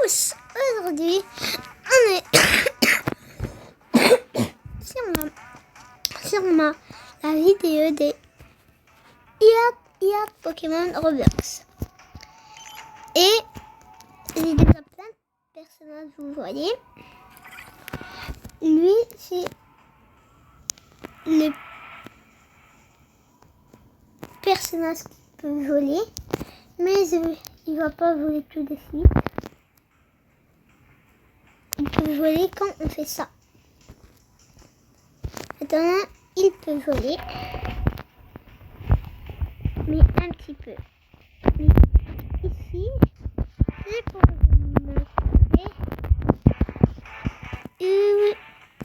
tous! Aujourd'hui, on est sur la vidéo des IA Pokémon Roblox. Et j'ai déjà plein de personnages, vous voyez. Lui, c'est le personnage qui peut voler, mais il ne va pas voler tout de suite. Il peut voler quand on fait ça. Maintenant, il peut voler, mais un petit peu. Mais ici, c'est pour vous montrer.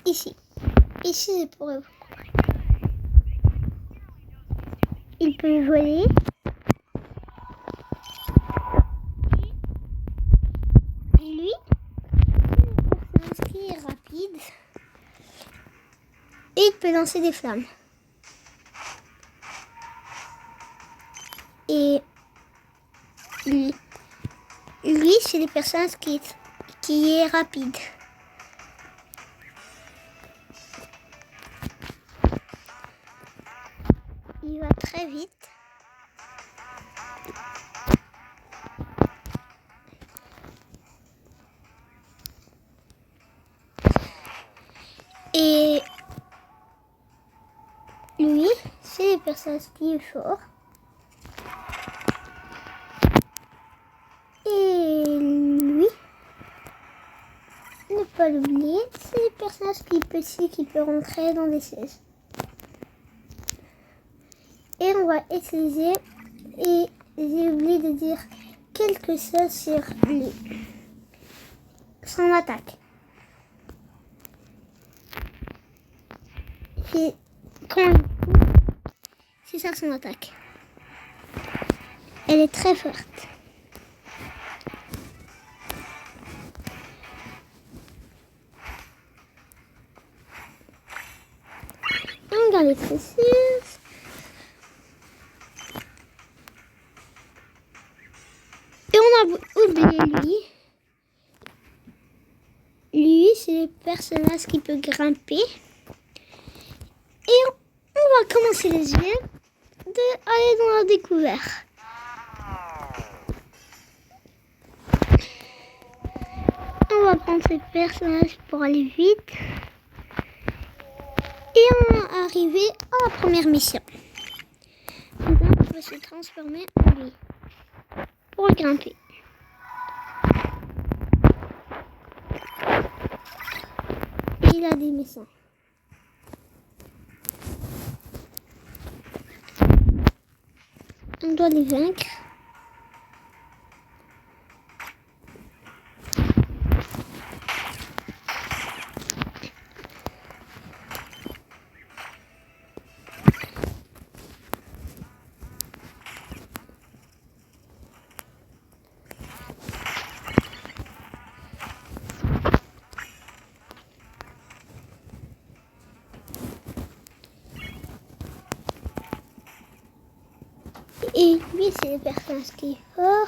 Ici, c'est pour vous montrer. Il peut voler. Et lui, c'est un personnage qui est rapide. Et il peut lancer des flammes. Et lui c'est le personnage qui est rapide. Il va très vite. Et lui, c'est le personnage qui est fort. Et lui, ne pas l'oublier, c'est le personnage qui est petit, qui peut rentrer dans les sièges. Et on va essayer, et j'ai oublié de dire quelque chose sur lui. Son attaque. Et quand il coupe, c'est ça son attaque. Elle est très forte. On regarde les précieuses. Et on a oublié lui. Lui, c'est le personnage qui peut grimper. Et on va commencer les yeux d'aller dans la découverte. On va prendre ce personnage pour aller vite. Et on va arriver à la première mission. Maintenant, on va se transformer en lui pour grimper. Et il a des missions. On doit les vaincre. Et lui, c'est le personnage qui est fort.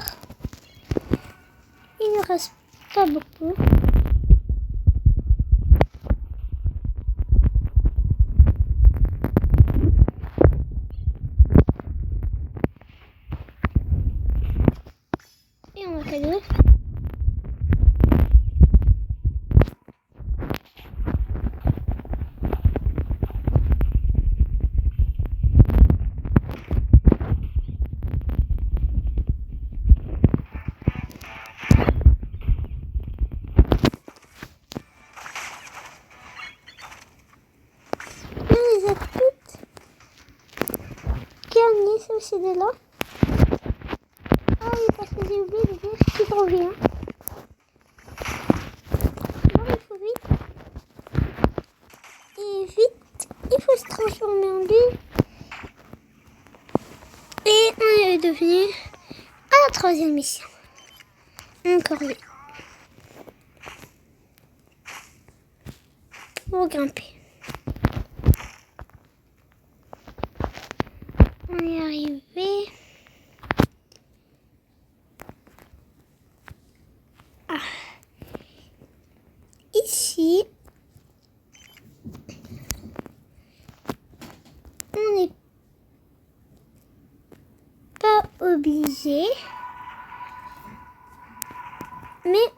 Il ne reste pas beaucoup. Et on va faire deux. C'est de là. Ah oui, parce que j'ai oublié de dire qu'il revient. Alors il faut vite. Et vite, il faut se transformer en lui. Et on est devenu à la troisième mission. Encore lui. Pour grimper. On est arrivé. Ah. obligé. Mais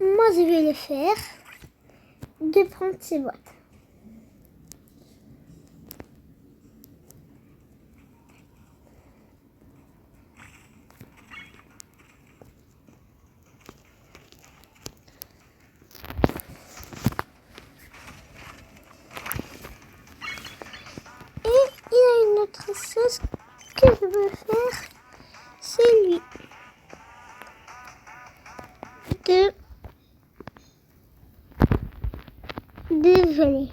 moi, je vais le faire de prendre ces boîtes. Et il y a une autre chose que je veux faire, c'est lui. Désolé.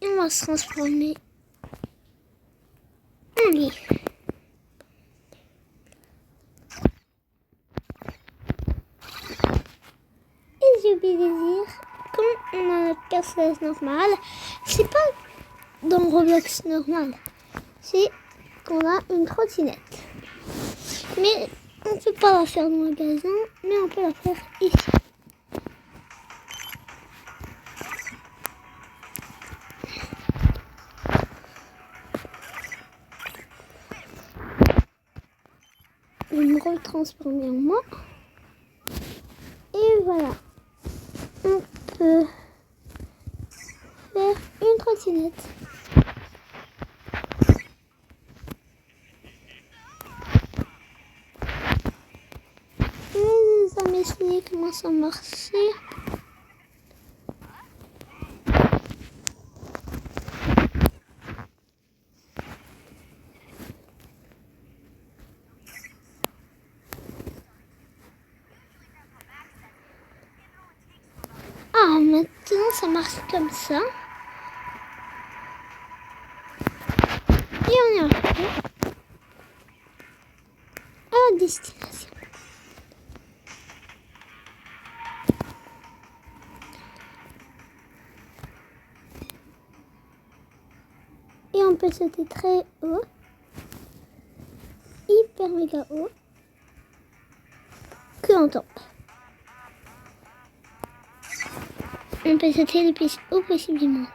Et on va se transformer en lit. Et j'ai oublié de dire, comme on a notre personnage normal, c'est pas dans Roblox normal, c'est qu'on a une trottinette. Mais on ne peut pas la faire dans le magasin, mais on peut la faire ici. Je vais me retransformer en moi. Et voilà. On peut faire une trottinette. Ça m'explique comment ça marchait. Ah, maintenant ça marche comme ça. Et on est arrivé à la destination. Et on peut sauter très haut. Hyper méga haut. Que on tombe. On peut sauter le plus haut possible du monde.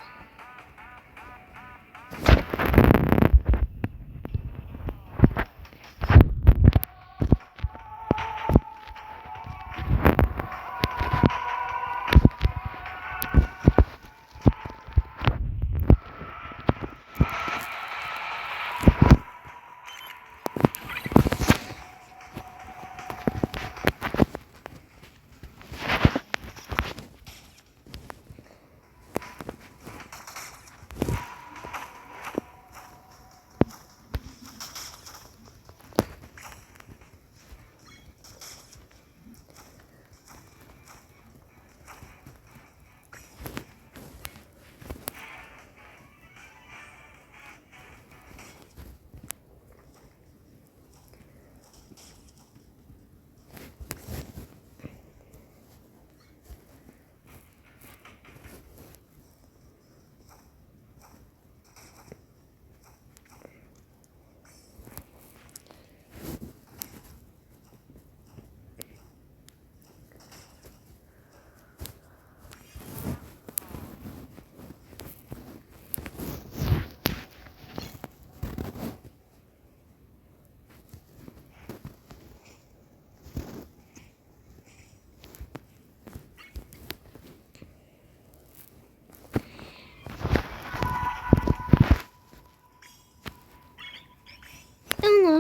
On a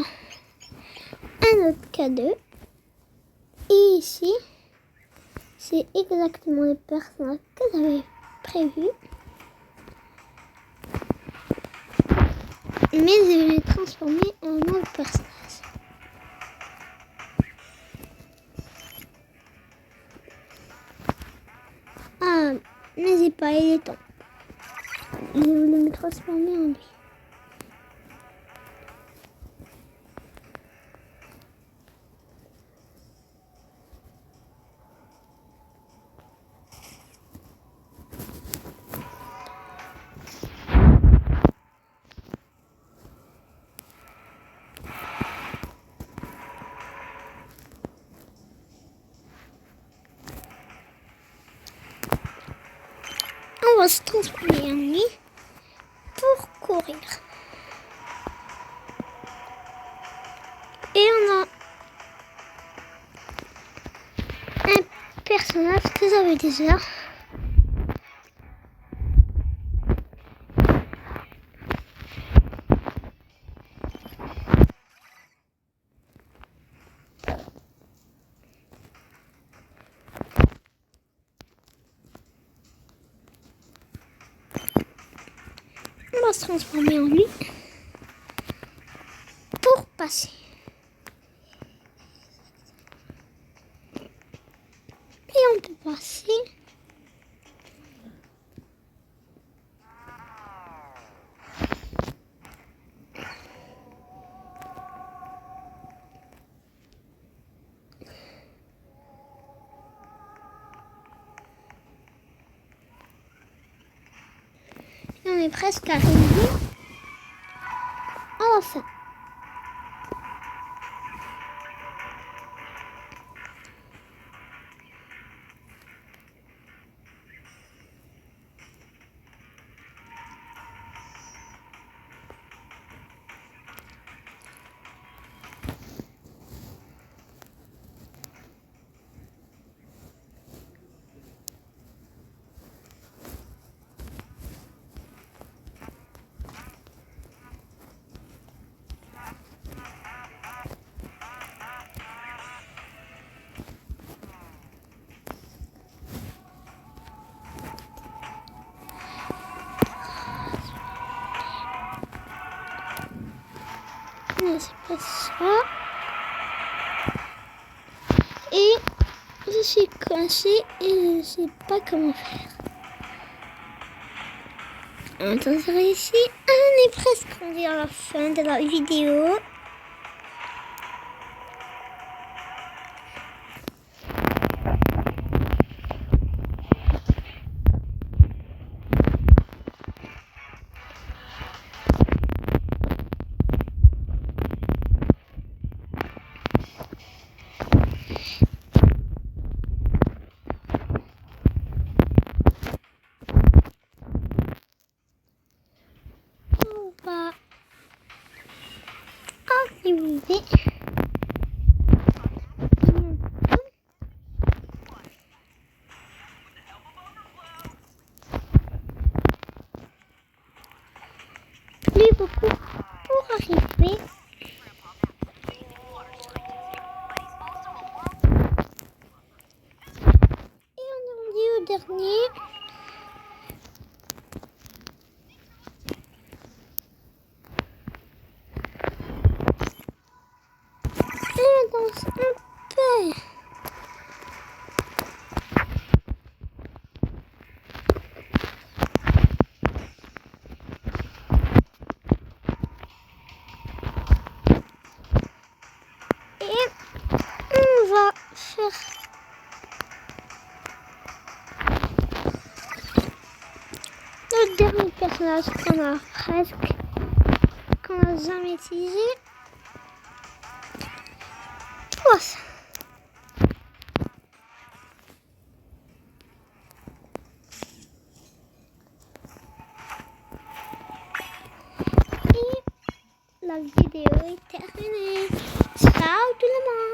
un autre cadeau. Et ici, c'est exactement le personnage que j'avais prévu. Mais je vais le transformer en un autre personnage. Ah, mais j'ai pas eu le temps. Je voulais me transformer en lui. va se transformer en lui pour courir. Et on a un personnage très avertisseur. On va se transformer en lui pour passer. Et on peut passer. Et on est presque arrivé à la fin. Non, c'est pas ça. Et je suis coincée et je ne sais pas comment faire. On va ici. On est presque rendu à la fin de la vidéo. On va arriver. Plus beaucoup pour arriver. Et on est rendu au dernier. Et on danse un peu. On va faire le dernier personnage qu'on a jamais utilisé. Voilà. Et la vidéo est terminée. Ciao tout le monde.